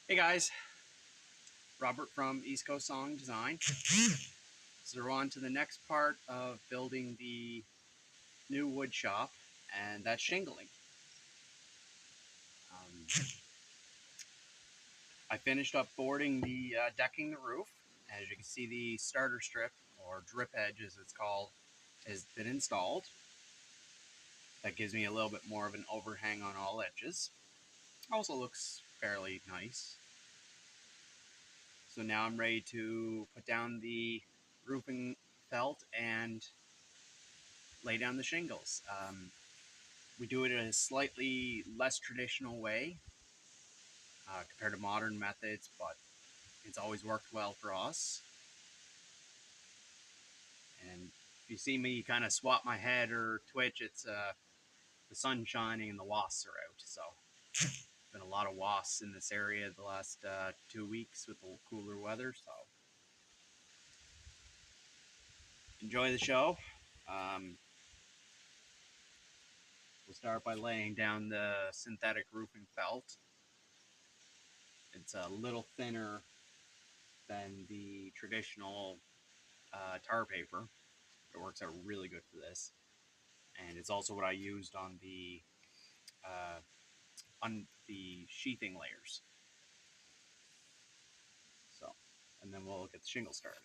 Hey guys, Robert from East Coast Song Design. So we're on to the next part of building the new wood shop, and that's shingling. I finished up boarding the decking the roof. As you can see, the starter strip, or drip edge as it's called, has been installed. That gives me a little bit more of an overhang on all edges. Also looks fairly nice. So now I'm ready to put down the roofing felt and lay down the shingles. We do it in a slightly less traditional way compared to modern methods, but it's always worked well for us. And if you see me kind of swap my head or twitch, it's the sun shining and the wasps are out. So been a lot of wasps in this area the last 2 weeks with the cooler weather. So enjoy the show. We'll start by laying down the synthetic roofing felt. It's a little thinner than the traditional tar paper. It works out really good for this, and it's also what I used on the sheathing layers. So, and then we'll get the shingle started.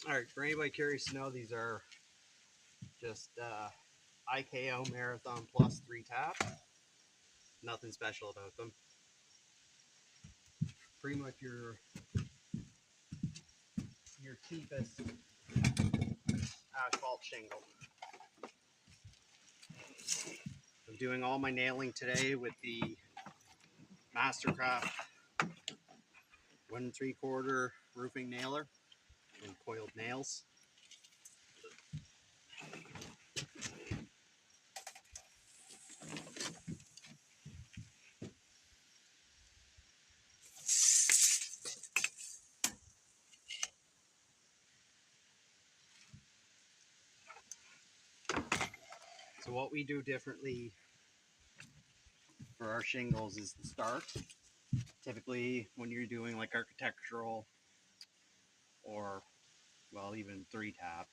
Alright, for anybody curious to know, these are just IKO Marathon Plus 3 tap. Nothing special about them. Pretty much your cheapest asphalt shingle. I'm doing all my nailing today with the Mastercraft 1 3/4 roofing nailer and coiled nails. So what we do differently for our shingles is the start. Typically when you're doing like architectural or, well, even 3 tap,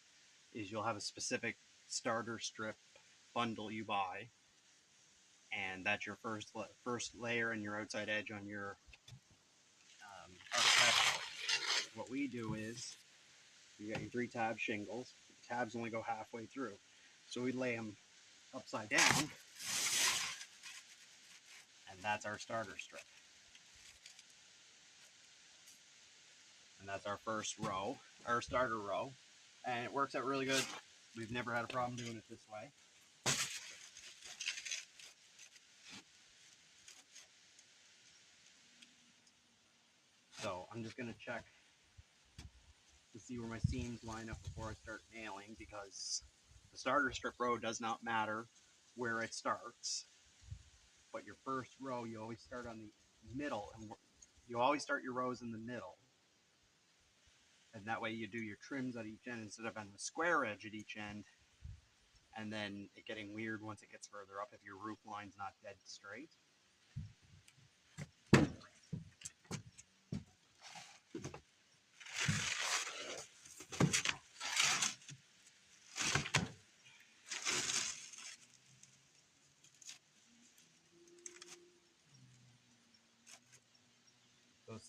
is you'll have a specific starter strip bundle you buy, and that's your first layer and your outside edge on your architectural. What we do is you got your 3 tab shingles. The tabs only go halfway through, so we lay them upside down, and that's our starter strip. And that's our first row, our starter row, and it works out really good. We've never had a problem doing it this way. So I'm just going to check to see where my seams line up before I start nailing, because the starter strip row does not matter where it starts, but your first row you always start on the middle, and you always start your rows in the middle, and that way you do your trims at each end instead of on the square edge at each end, and then it getting weird once it gets further up if your roof line's not dead straight.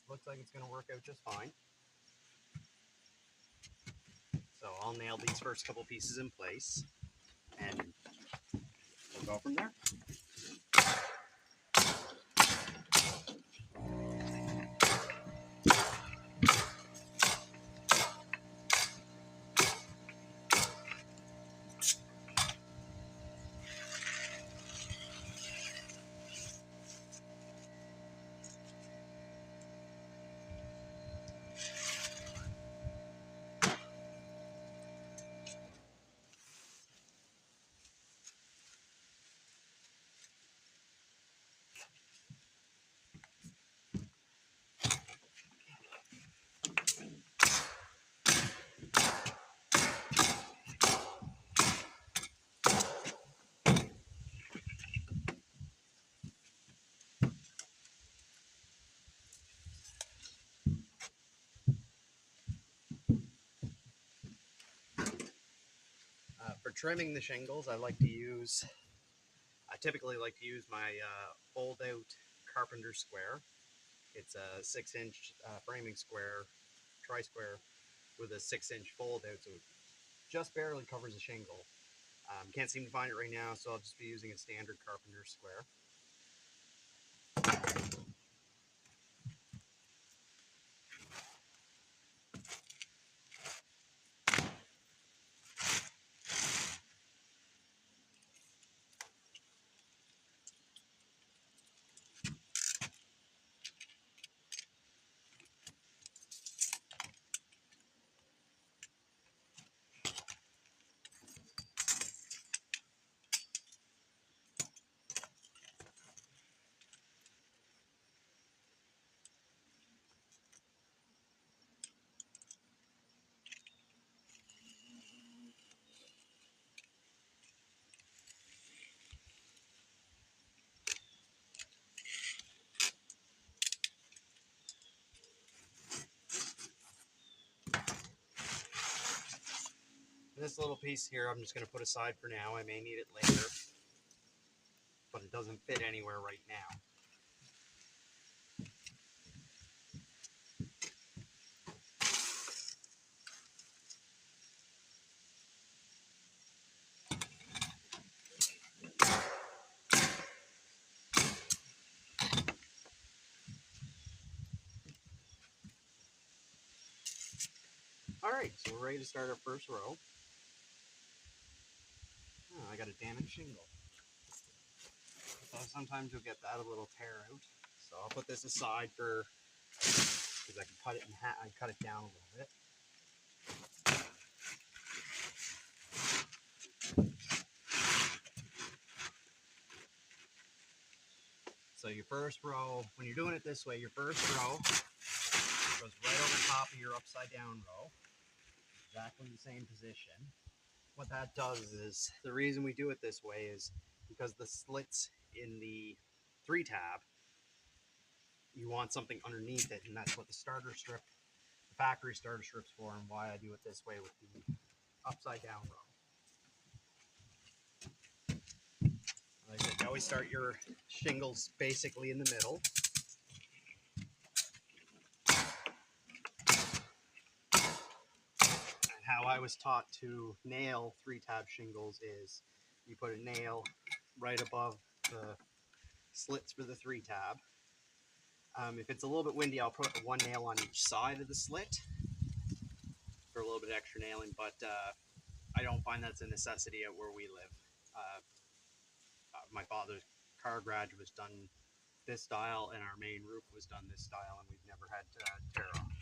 So looks like it's going to work out just fine. So I'll nail these first couple pieces in place, and we'll go from there. For trimming the shingles, I typically like to use my fold-out carpenter square. It's a 6-inch framing square, tri-square, with a 6-inch fold-out, so it just barely covers a shingle. Can't seem to find it right now, so I'll just be using a standard carpenter square. This little piece here I'm just going to put aside for now. I may need it later, but it doesn't fit anywhere right now. Alright, so we're ready to start our first row. Oh, I got a damaged shingle. So sometimes you'll get that a little tear out. So I'll put this aside because I can cut it in half. I cut it down a little bit. So your first row, when you're doing it this way, your first row goes right over top of your upside down row. Exactly the same position. What that does is, the reason we do it this way is because the slits in the 3-tab, you want something underneath it, and that's what the starter strip, the factory starter strip's for, and why I do it this way with the upside down row. Like I said, you always start your shingles basically in the middle. And how I was taught to nail 3-tab shingles is you put a nail right above the slits for the 3-tab. If it's a little bit windy, I'll put one nail on each side of the slit for a little bit extra nailing, but I don't find that's a necessity at where we live. My father's car garage was done this style, and our main roof was done this style, and we've never had tear off.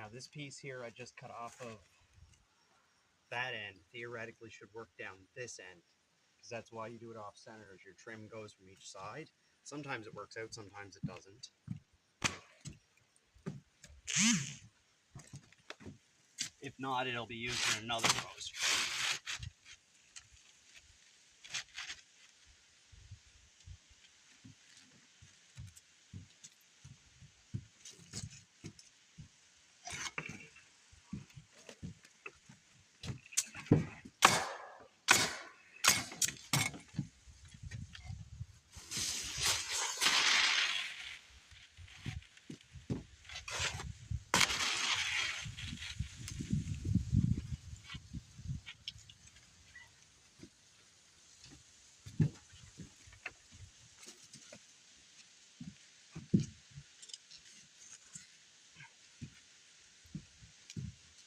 Now this piece here I just cut off of that end theoretically should work down this end, because that's why you do it off center, as your trim goes from each side. Sometimes it works out, sometimes it doesn't. If not, it'll be used in another roast.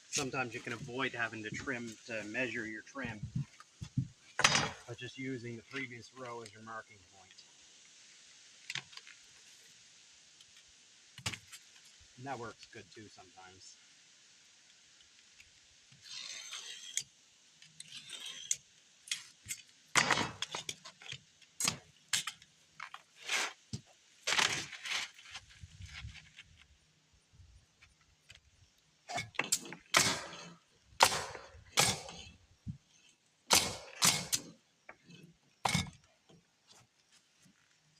Sometimes you can avoid having to measure your trim by just using the previous row as your marking point. And that works good too sometimes.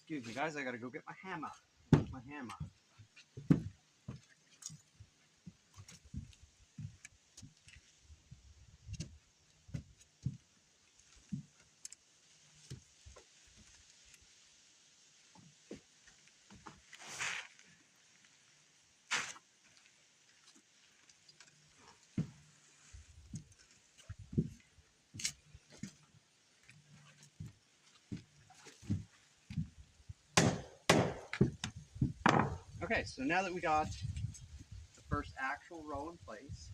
Excuse me guys, I gotta go get my hammer. Okay, so now that we got the first actual row in place,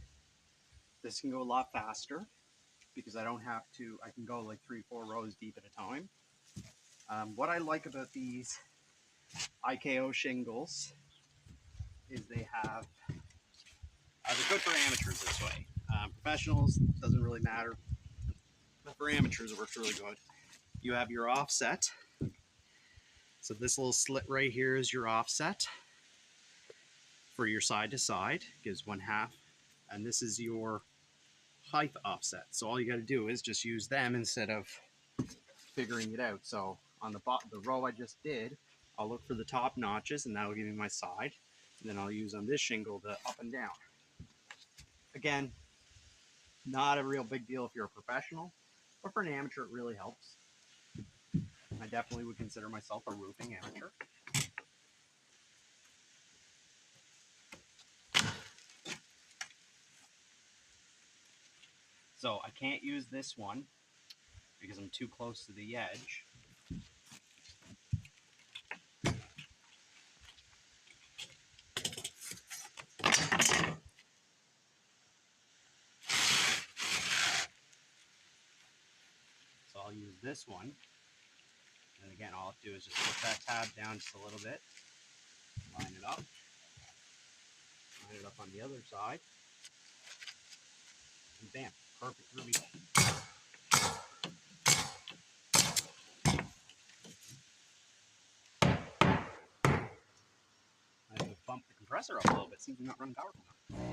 this can go a lot faster because I can go like 3-4 rows deep at a time. What I like about these IKO shingles is they're good for amateurs this way. Professionals, doesn't really matter. But for amateurs, it works really good. You have your offset. So this little slit right here is your offset for your side to side, gives 1/2. And this is your height offset. So all you got to do is just use them instead of figuring it out. So on the row I just did, I'll look for the top notches and that'll give me my side. And then I'll use on this shingle the up and down. Again, not a real big deal if you're a professional, but for an amateur it really helps. I definitely would consider myself a roofing amateur. So I can't use this one because I'm too close to the edge. So I'll use this one. And again, all I have to do is just put that tab down just a little bit, line it up on the other side, and bam, perfect ruby. I have to bump the compressor up a little bit, seems we're not running powerful enough.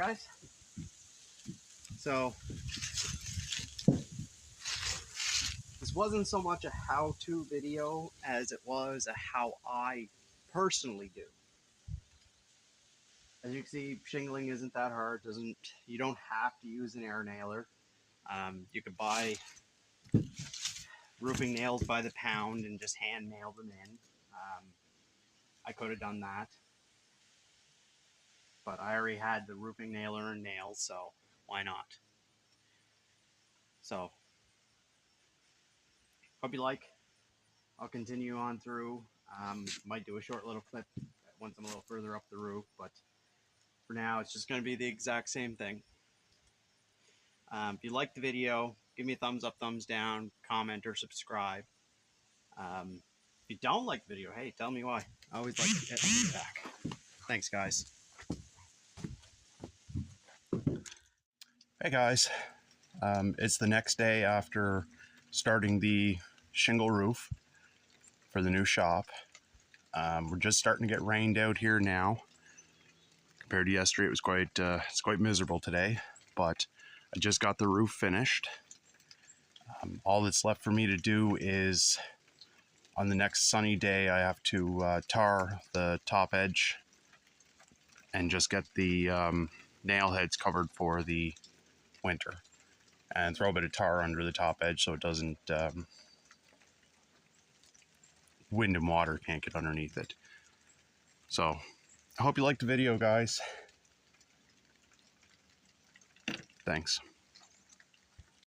guys. So this wasn't so much a how-to video as it was a how I personally do. As you can see, shingling isn't that hard. You don't have to use an air nailer. You could buy roofing nails by the pound and just hand nail them in. I could have done that, but I already had the roofing nailer and nails, so why not? So, hope you like. I'll continue on through. Might do a short little clip once I'm a little further up the roof, but for now, it's just going to be the exact same thing. If you like the video, give me a thumbs up, thumbs down, comment, or subscribe. If you don't like the video, hey, tell me why. I always like to get feedback. Thanks, guys. Hey, guys. It's the next day after starting the shingle roof for the new shop. We're just starting to get rained out here now. Compared to yesterday, it was it's quite miserable today, but I just got the roof finished. All that's left for me to do is, on the next sunny day, I have to tar the top edge and just get the nail heads covered for the winter, and throw a bit of tar under the top edge so it doesn't wind and water can't get underneath it. So I hope you liked the video, guys. Thanks.